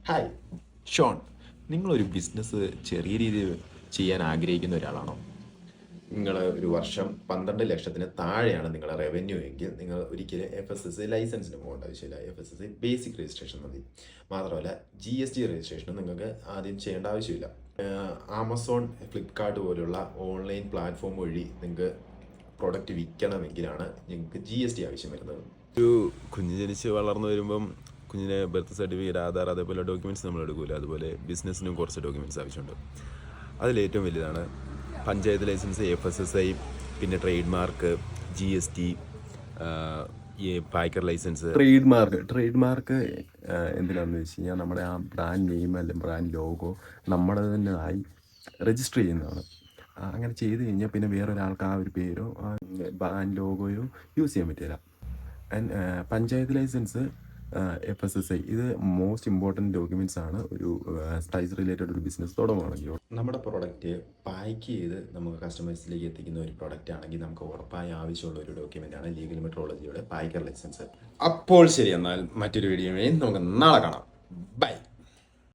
Hi, Sean. നിങ്ങളൊരു business ചെറിയ രീതിയിൽ ചെയ്യാൻ ആഗ്രഹിക്കുന്ന ഒരാളാണോ? നിങ്ങൾ ഒരു വർഷം 12 ലക്ഷത്തിന് താഴെയാണ് നിങ്ങളുടെ റവന്യൂ എങ്കിൽ നിങ്ങൾ ഒരിക്കലും FSSAI ലൈസൻസിന് പോകേണ്ട ആവശ്യമില്ല. FSSAI ബേസിക് രജിസ്ട്രേഷൻ മതി. മാത്രമല്ല GST രജിസ്ട്രേഷനും നിങ്ങൾക്ക് ആദ്യം ചെയ്യേണ്ട ആവശ്യമില്ല. ആമസോൺ, ഫ്ലിപ്കാർട്ട് പോലുള്ള ഓൺലൈൻ പ്ലാറ്റ്ഫോം വഴി നിങ്ങൾക്ക് പ്രൊഡക്റ്റ് വിൽക്കണമെങ്കിലാണ് നിങ്ങൾക്ക് GST ആവശ്യം വരുന്നത്. ഒരു കുഞ്ഞ് ജനിച്ച് വളർന്നു വരുമ്പം കുഞ്ഞിനെ ബർത്ത് സർട്ടിഫിക്കറ്റ്, ആധാർ, അതേപോലെ ഡോക്യുമെൻറ്റ്സ് നമ്മൾ എടുക്കില്ല. അതുപോലെ ബിസിനസ്സിനും കുറച്ച് ഡോക്യുമെൻറ്റ്സ് ആവശ്യമുണ്ട്. അതിലേറ്റവും വലുതാണ് പഞ്ചായത്ത് ലൈസൻസ്, FSSAI, പിന്നെ ട്രേഡ് മാർക്ക്, GST, ഈ പായ്ക്കർ ലൈസൻസ്. ട്രേഡ് മാർക്ക് എന്തിനാണെന്ന് വെച്ച് കഴിഞ്ഞാൽ നമ്മുടെ ആ ബ്രാൻഡ് നെയിം അല്ലെങ്കിൽ ബ്രാൻഡ് ലോഗോ നമ്മുടെ തന്നെ ആയി രജിസ്റ്റർ ചെയ്യുന്നതാണ്. അങ്ങനെ ചെയ്ത് കഴിഞ്ഞാൽ പിന്നെ വേറൊരാൾക്ക് ആ ഒരു പേരോ ബ്രാൻഡ് ലോഗോയോ യൂസ് ചെയ്യാൻ പറ്റില്ല. ആൻഡ് പഞ്ചായത്ത് ലൈസൻസ്, FSSAI, ഇത് മോസ്റ്റ് ഇമ്പോർട്ടൻറ്റ് ഡോക്യുമെൻറ്റ്സ് ആണ് ഒരു സ്പൈസ് റിലേറ്റഡ് ഒരു ബിസിനസ് തുടങ്ങുകയാണെങ്കിൽ. നമ്മുടെ പ്രൊഡക്റ്റ് പാക്ക് ചെയ്ത് നമുക്ക് കസ്റ്റമേഴ്സിലേക്ക് എത്തിക്കുന്ന ഒരു പ്രൊഡക്റ്റ് ആണെങ്കിൽ നമുക്ക് ഉറപ്പായി ആവശ്യമുള്ള ഒരു ഡോക്യുമെൻ്റാണ് ലീഗൽ മെട്രോളജിയുടെ പായ്ക്കർ ലൈസൻസ്. അപ്പോൾ ശരി, എന്നാൽ മറ്റൊരു വീഡിയോയിൽ നമുക്ക് നാളെ കാണാം.